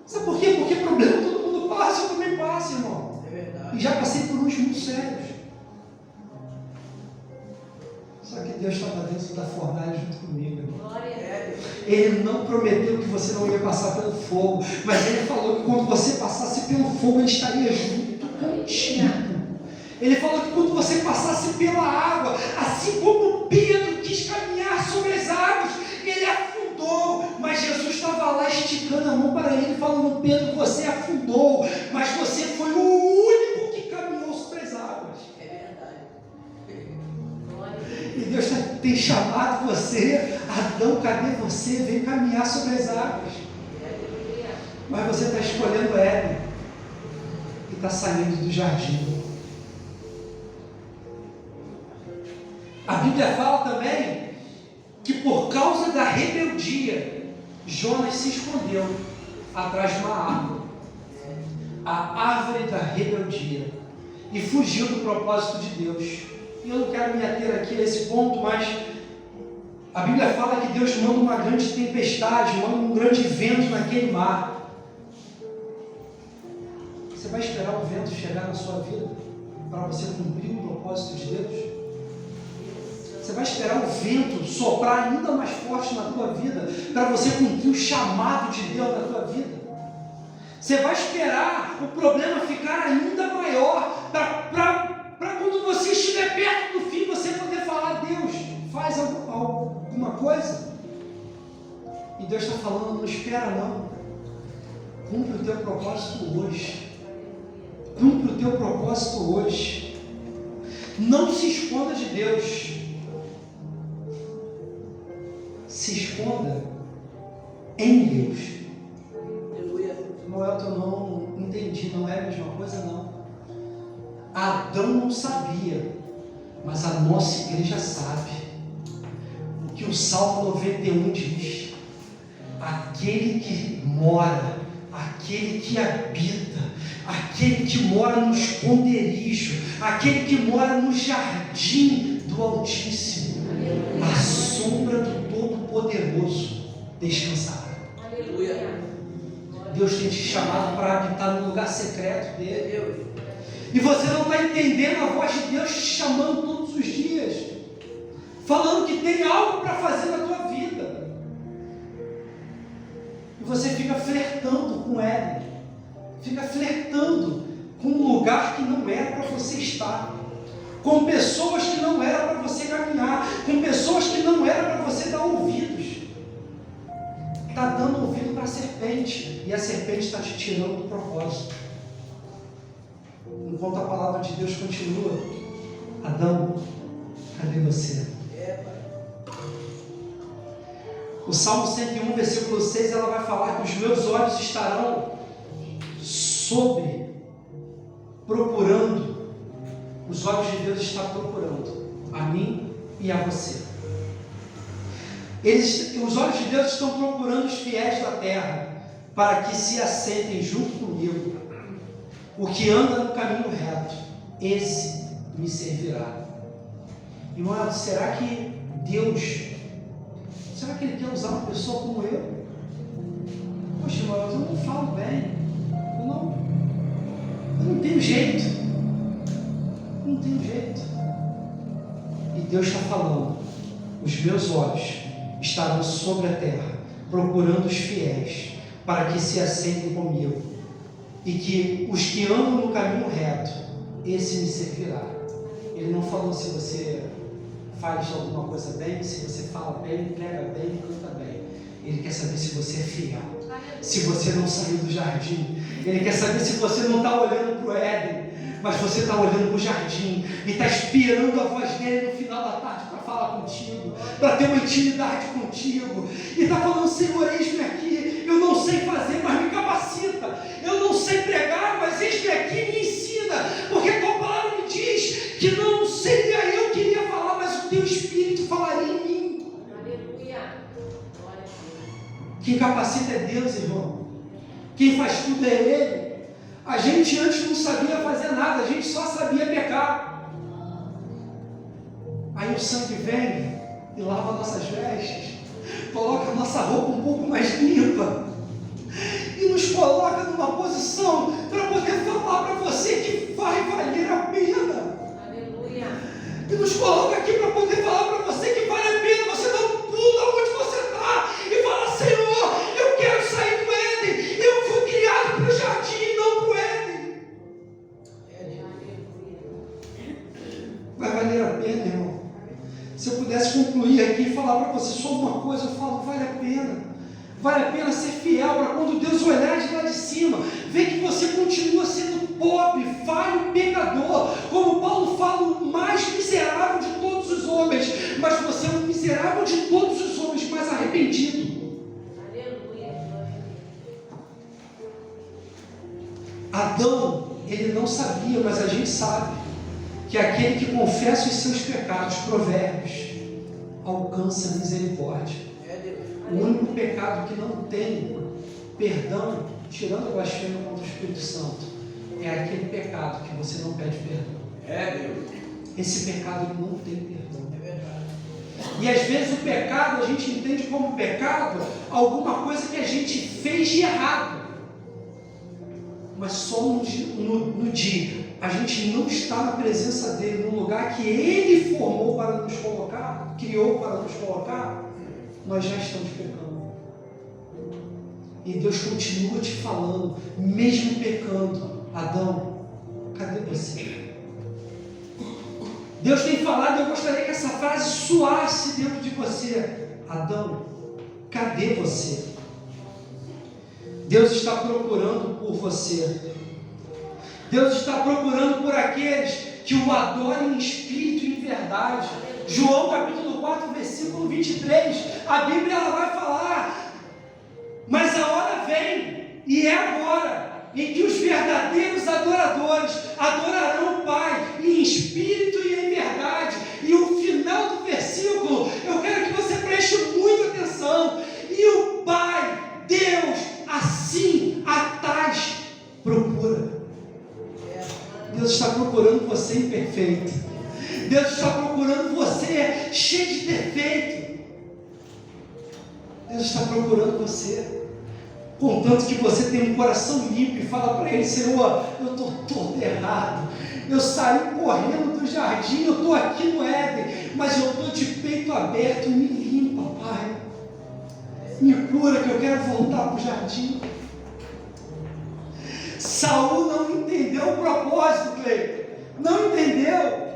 Sabe por quê? Porque problema todo mundo passa, eu também passo, irmão. E já passei por uns muito sérios. Só que Deus estava dentro da fornalha junto comigo, irmão. Ele não prometeu que você não ia passar pelo fogo, mas Ele falou que quando você passasse pelo fogo, Ele estaria junto contigo. Ele falou que quando você passasse pela água, assim como Pedro quis caminhar sobre as águas, ele afundou, mas Jesus estava lá esticando a mão para ele, falando, Pedro, você afundou, mas você foi o único que caminhou sobre as águas. E Deus tem chamado você, Adão, cadê você? Vem caminhar sobre as águas. Mas você está escolhendo Éden e está saindo do jardim. A Bíblia fala também que por causa da rebeldia, Jonas se escondeu atrás de uma árvore, a árvore da rebeldia, e fugiu do propósito de Deus. E eu não quero me ater aqui a esse ponto, mas a Bíblia fala que Deus manda uma grande tempestade, manda um grande vento naquele mar. Você vai esperar o vento chegar na sua vida para você cumprir o propósito de Deus? Você vai esperar o vento soprar ainda mais forte na tua vida para você cumprir o chamado de Deus na tua vida? Você vai esperar o problema ficar ainda maior para quando você estiver perto do fim você poder falar, Deus, faz alguma coisa? E Deus está falando, não espera não. Cumpre o teu propósito hoje. Cumpre o teu propósito hoje. Não se esconda de Deus. Se esconda em Deus. Noel, eu não entendi, não é a mesma coisa não. Adão não sabia, mas a nossa igreja sabe. O que o Salmo 91 diz: aquele que mora, aquele que habita, aquele que mora no esconderijo, aquele que mora no jardim do Altíssimo, a sombra do Todo-Poderoso descansará. Aleluia. Deus tem te chamado para habitar no lugar secreto dele. E você não está entendendo a voz de Deus te chamando todos os dias, falando que tem algo para fazer na tua vida. E você fica flertando com ele, fica flertando com um lugar que não era para você estar, com pessoas que não era para você caminhar, com pessoas que não era para você dar ouvidos. Está dando ouvido para a serpente, e a serpente está te tirando do propósito. Enquanto a palavra de Deus continua, Adão, cadê você? O Salmo 101, versículo 6, ela vai falar que os meus olhos estarão procurando, os olhos de Deus estão procurando a mim e a você. Os olhos de Deus estão procurando os fiéis da terra, para que se assentem junto comigo. O que anda no caminho reto, esse me servirá. Irmão, será que Deus, será que Ele quer usar uma pessoa como eu? Poxa, irmão, eu não falo bem, eu não tenho jeito, E Deus está falando, os meus olhos estarão sobre a terra, procurando os fiéis, para que se assentem comigo, e que os que andam no caminho reto, esse me servirá. Ele não falou se você faz alguma coisa bem, se você fala bem, prega bem, canta bem. Ele quer saber se você é fiel, se você não saiu do jardim. Ele quer saber se você não está olhando para o Éden, mas você está olhando para o jardim e está esperando a voz dele no final da tarde para falar contigo, para ter uma intimidade contigo, e está falando: Senhor, eis-me aqui, eu não sei fazer, mas me capacita, eu não sei pregar, mas eis-me aqui, me ensina, porque a tua palavra me diz que não seria eu que iria falar, mas o teu Espírito falaria em mim. Aleluia. Glória a Deus. Quem capacita é Deus, irmão. Quem faz tudo é Ele. A gente antes não sabia fazer nada, a gente só sabia pecar. Aí o sangue vem e lava nossas vestes, coloca a nossa roupa um pouco mais limpa e nos coloca numa posição para poder falar para você que vai valer a pena. Aleluia. E nos coloca aqui para poder falar para você que vale a pena você dar um pulo onde você está e falar: Senhor, eu quero sair do Éden, eu fui criado para o jardim e não para o Éden. Vai valer a pena, irmão. Se eu pudesse concluir aqui e falar para você só uma coisa, eu falo: vale a pena. Vale a pena ser fiel, para quando Deus olhar de lá de cima, ver que você continua sendo pobre, falho, pecador. Como Paulo fala, o mais miserável de todos os homens, mas você é o miserável de todos os homens, mais arrependido. Aleluia. Adão, ele não sabia, mas a gente sabe que aquele que confessa os seus pecados, Provérbios, alcança misericórdia. O único pecado que não tem perdão, tirando a blasfêmia contra o Espírito Santo, é aquele pecado que você não pede perdão. Esse pecado não tem perdão. É verdade. E às vezes o pecado, a gente entende como pecado alguma coisa que a gente fez de errado. Mas só no dia a gente não está na presença dele, no lugar que ele formou para nos colocar, criou para nos colocar, nós já estamos pecando. E Deus continua te falando, mesmo pecando: Adão, cadê você? Deus tem falado, eu gostaria que essa frase soasse dentro de você: Adão, cadê você? Deus está procurando por você. Deus está procurando por aqueles que o adorem em espírito e em verdade. João capítulo 4, versículo 23, a Bíblia ela vai falar: mas a hora vem, e é agora, em que os verdadeiros adoradores adorarão o Pai em espírito e em verdade. E o final do versículo, eu quero que você preste muita atenção: e o Pai, Deus, assim a tais procura. Deus está procurando você imperfeito. Deus está procurando você cheio de defeito. Deus está procurando você, contanto que você tem um coração limpo e fala para Ele: Senhor, eu estou todo errado, eu saí correndo do jardim, eu estou aqui no Éden, mas eu estou de peito aberto, me limpa, Pai, me cura, que eu quero voltar para o jardim. Saul não entendeu o propósito, Cleiton, não entendeu.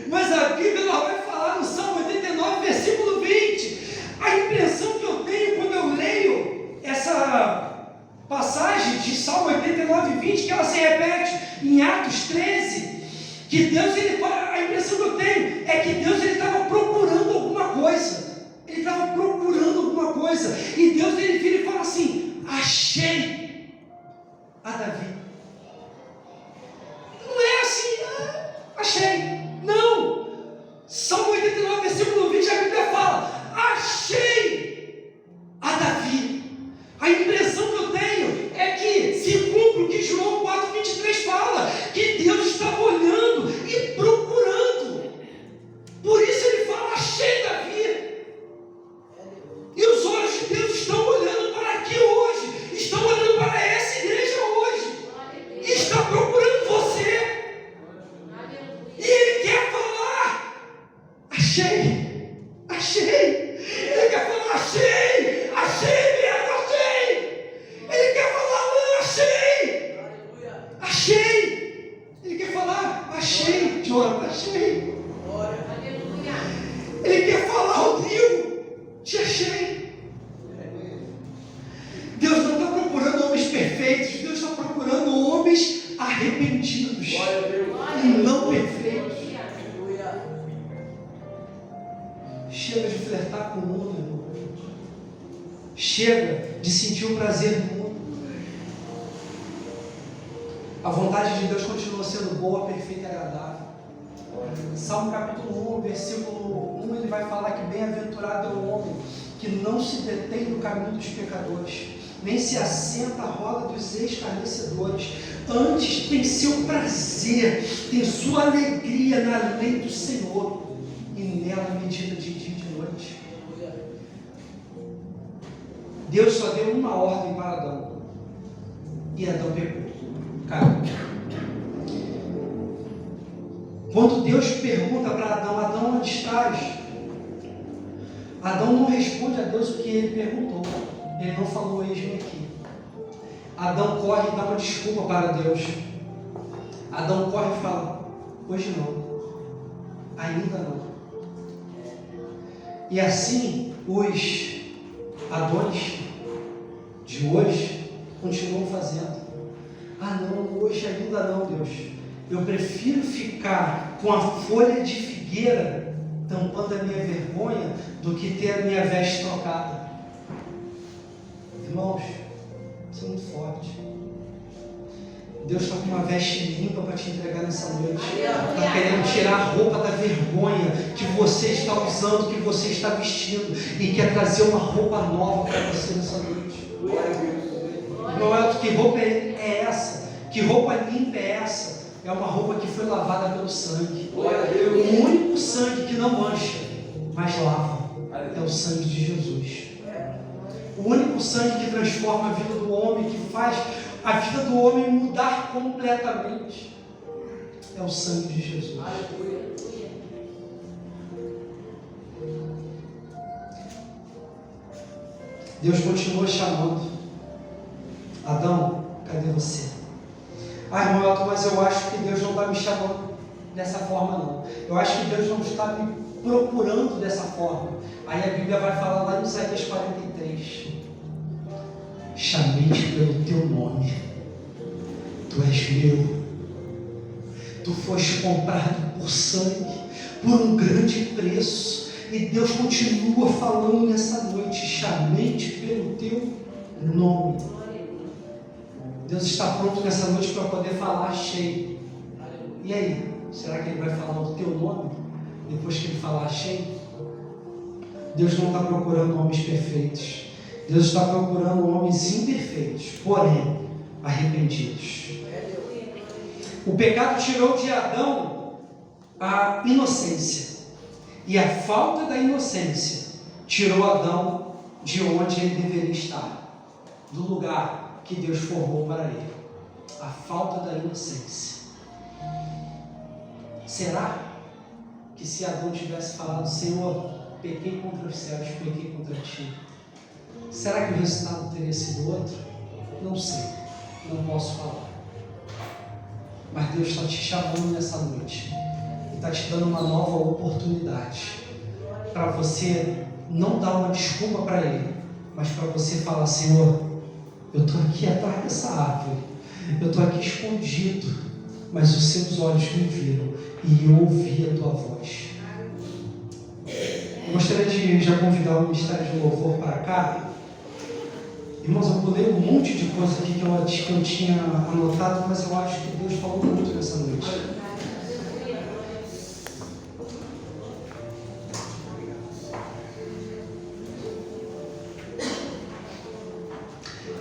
Mas a Bíblia ela vai falar no Salmo 89, versículo 20. A impressão que eu tenho quando eu leio essa passagem de Salmo 89, 20, que ela se repete em Atos 13, que Deus, a impressão que eu tenho é que Deus estava procurando alguma coisa. Ele estava procurando alguma coisa. E Deus ele vira e fala assim: achei a Davi. Não é assim, achei. Não! Salmo 89, versículo 20, a Bíblia fala: achei a Davi. A impressão que eu tenho é que se cumpre o que João 4, 23 fala, que Deus estava olhando e procurando por pastora, está cheio. Aleluia. Ele quer falar, Rodrigo, te achei. Deus não está procurando homens perfeitos, Deus está procurando homens arrependidos e não perfeitos. Chega de flertar com o mundo, irmão. Chega de sentir o prazer do mundo. A vontade de Deus continua sendo boa, perfeita e agradável. Salmo capítulo 1, versículo 1, ele vai falar que bem-aventurado é o homem que não se detém no caminho dos pecadores, nem se assenta à roda dos escarnecedores. Antes tem seu prazer, tem sua alegria na lei do Senhor, e nela medita de dia e de noite. Deus só deu uma ordem para Adão, e Adão pecou. Cara, quando Deus pergunta para Adão, Adão, onde estás? Adão não responde a Deus o que ele perguntou. Ele não falou, eis-me aqui. Adão corre e dá uma desculpa para Deus. Adão corre e fala, hoje não, ainda não. E assim os Adões de hoje continuam fazendo. Ah não, hoje ainda não, Deus. Eu prefiro ficar com a folha de figueira tampando a minha vergonha do que ter a minha veste trocada. Irmãos, isso é muito forte. Deus está com uma veste limpa para te entregar nessa noite. Está querendo tirar a roupa da vergonha que você está usando, que você está vestindo, e quer trazer uma roupa nova para você nessa noite. Não é que roupa é essa? Que roupa limpa é essa? É uma roupa que foi lavada pelo sangue. O único sangue que não mancha, mas lava, é o sangue de Jesus. O único sangue que transforma a vida do homem, que faz a vida do homem mudar completamente, é o sangue de Jesus. Deus continua chamando. Adão, cadê você? Ah, irmão Elton, mas eu acho que Deus não está me chamando dessa forma, não. Eu acho que Deus não está me procurando dessa forma. Aí a Bíblia vai falar lá em Isaías 43. Chamei-te pelo teu nome. Tu és meu. Tu foste comprado por sangue, por um grande preço. E Deus continua falando nessa noite. Chamei-te pelo teu nome. Deus está pronto nessa noite para poder falar cheio. E aí? Será que Ele vai falar o teu nome depois que Ele falar cheio? Deus não está procurando homens perfeitos. Deus está procurando homens imperfeitos, porém arrependidos. O pecado tirou de Adão a inocência. E a falta da inocência tirou Adão de onde ele deveria estar, do lugar que Deus formou para ele. A falta da inocência. Será que se Adão tivesse falado, Senhor, pequei contra os céus, pequei contra ti, será que o resultado teria sido outro? Não sei, não posso falar. Mas Deus está te chamando nessa noite e está te dando uma nova oportunidade para você não dar uma desculpa para Ele, mas para você falar, Senhor, eu estou aqui atrás dessa árvore, eu estou aqui escondido, mas os seus olhos me viram e eu ouvi a tua voz. Eu gostaria de já convidar o Ministério de Louvor para cá. Irmãos, eu pulei um monte de coisa aqui que eu tinha anotado, mas eu acho que Deus falou muito nessa noite.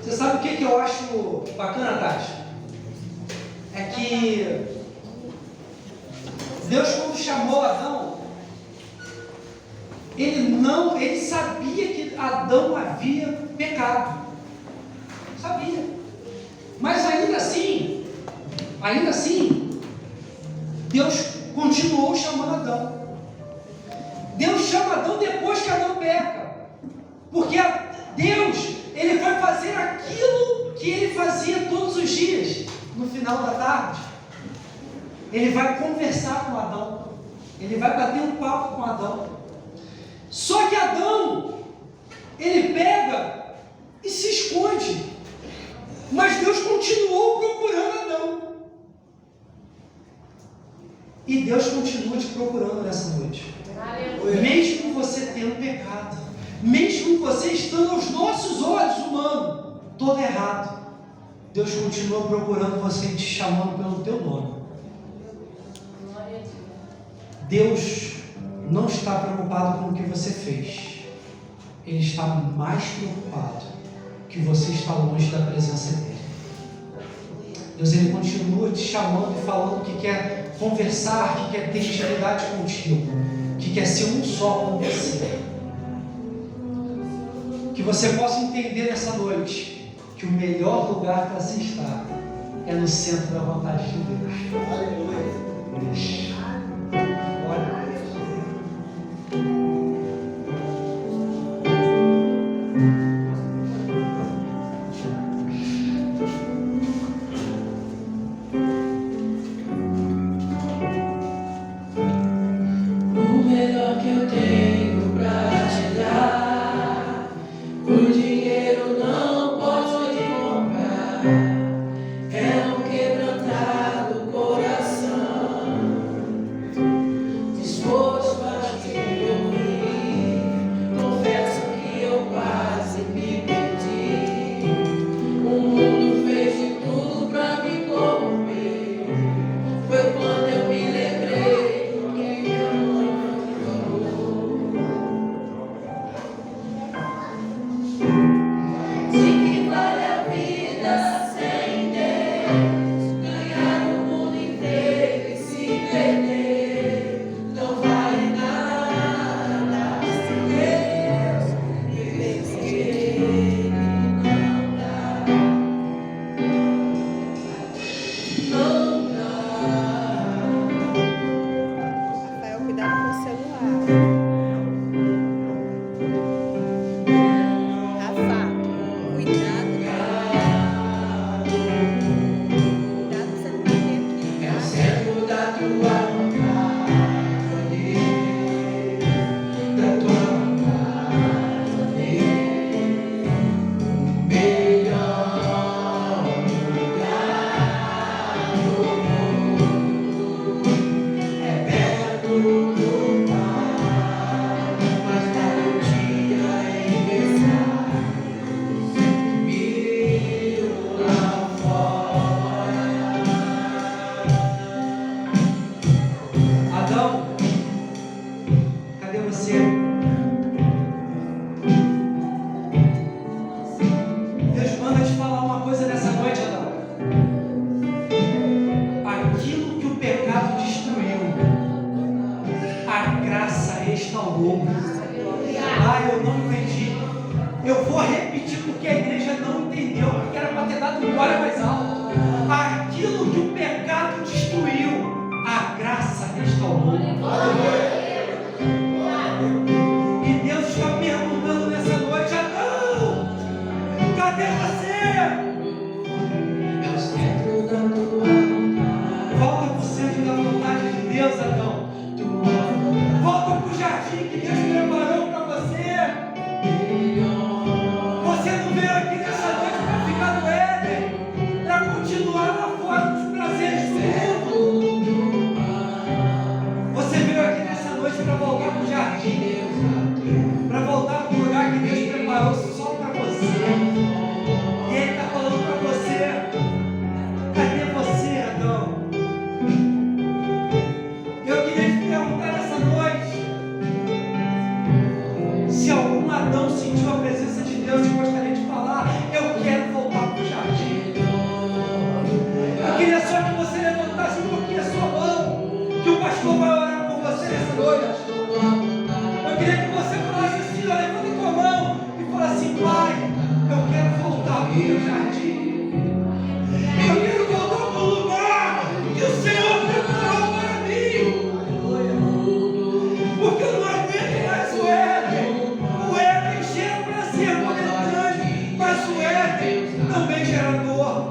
Você sabe o que eu acho bacana, Tati? É que Deus, quando chamou Adão, ele sabia que Adão havia pecado. Sabia. Mas ainda assim, Deus continuou chamando Adão. Deus chama Adão depois que Adão peca. Porque Deus, Ele vai fazer aquilo que Ele fazia todos os dias, no final da tarde. ele vai conversar com Adão, ele vai bater um papo com Adão. Só que Adão, ele pega e se esconde, mas Deus continuou procurando Adão. E Deus continua te procurando nessa noite. Mesmo você tendo pecado, mesmo você estando aos nossos olhos humanos todo errado, Deus continua procurando você e te chamando pelo teu nome. Deus não está preocupado com o que você fez. Ele está mais preocupado que você está longe da presença dele. Deus, ele continua te chamando e falando que quer conversar, que quer ter intimidade contigo, que quer ser um só com você. Que você possa entender nessa noite que o melhor lugar para se estar é no centro da vontade de Deus. Aleluia. Glória a Deus. Também gerador.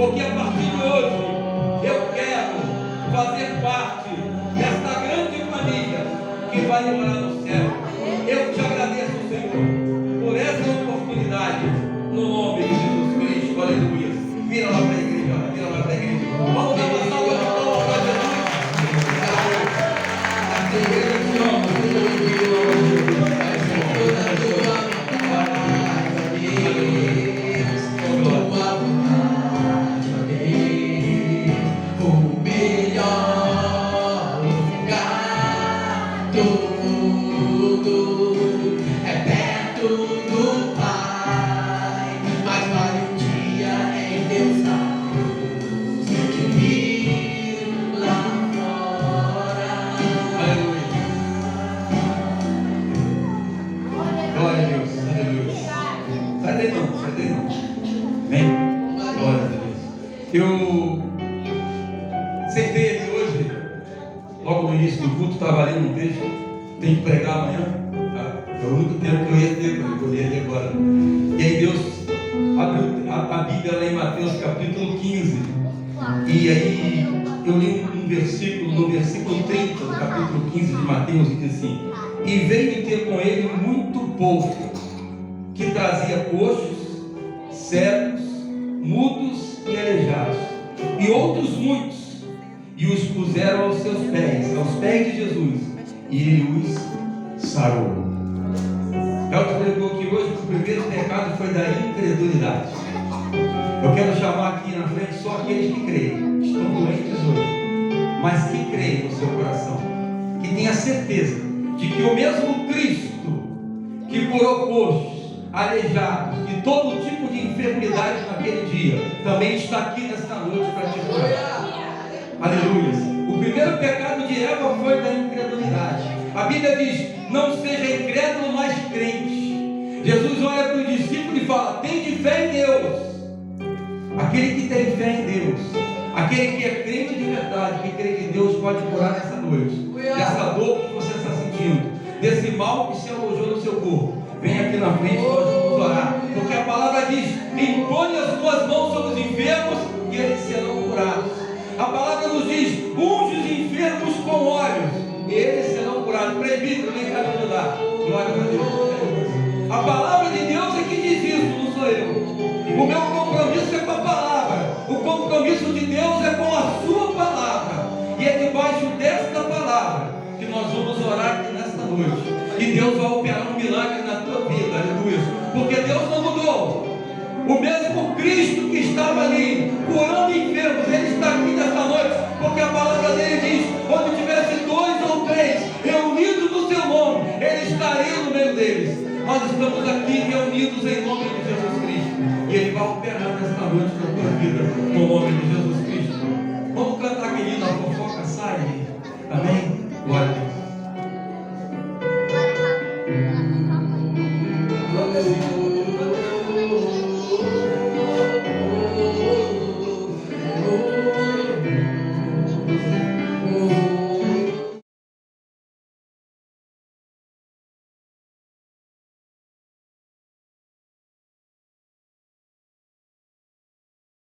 porque a partir de hoje eu quero fazer parte desta grande família que vai morar no céu. Eu te agradeço, Senhor, por essa oportunidade, no nome de Jesus Cristo. Aleluia. Vira lá para a igreja, vira lá para a igreja. Vamos dar uma salva de palmas para Jesus. A igreja te ama. Eu sentei aqui hoje, logo no início do culto, estava lendo um texto, tenho que pregar amanhã, tá? É o único tempo que eu ia ter, eu vou ler ali agora. E aí Deus abriu a Bíblia lá em Mateus capítulo 15, e aí eu li um versículo, no versículo 30 do capítulo 15 de Mateus, e diz assim: e veio ter com ele muito povo, que trazia coxos, cegos, mudos e aleijados, e outros muitos, e os puseram aos seus pés, aos pés de Jesus, e ele os sarou. Elton pregou aqui hoje que o primeiro pecado foi da incredulidade. Eu quero chamar aqui na frente só aqueles que creem, estão doentes hoje, mas que creem no seu coração, que tenha certeza de que o mesmo Cristo que curou coxos, aleijados e todo tipo de enfermidade naquele dia, também está aqui nesta noite para te curar. Aleluia. O primeiro pecado de Eva foi da incredulidade. A Bíblia diz: não seja incrédulo, mas crente. Jesus olha para o discípulo e fala: tem de fé em Deus. Aquele que tem fé em Deus, aquele que é crente de verdade, que crê que Deus pode curar nessa noite, dessa dor que você está sentindo, desse mal que se alojou no seu corpo, vem aqui na frente, nós vamos orar, porque a palavra diz: impõe as tuas mãos sobre os enfermos e eles serão curados. A palavra nos diz: unge os enfermos com óleos e eles serão curados. Presbítero, vem cá me ajudar. Glória a Deus. A palavra de Deus é que diz isso, não sou eu. O meu compromisso é com a palavra. O compromisso de Deus é com a sua palavra. E é debaixo desta palavra que nós vamos orar aqui nesta noite. E Deus vai operar um milagre na tua vida, aleluia. Porque Deus não mudou. O mesmo Cristo que estava ali curando enfermos, Ele está aqui nesta noite, porque a palavra dele diz: onde tivesse 2 ou 3 reunidos no seu nome, Ele estaria no meio deles. Nós estamos aqui reunidos em nome de Jesus Cristo, e Ele vai operar nesta noite na tua vida, no nome de Jesus Cristo. Vamos cantar, querido, a fofoca sai. Amém?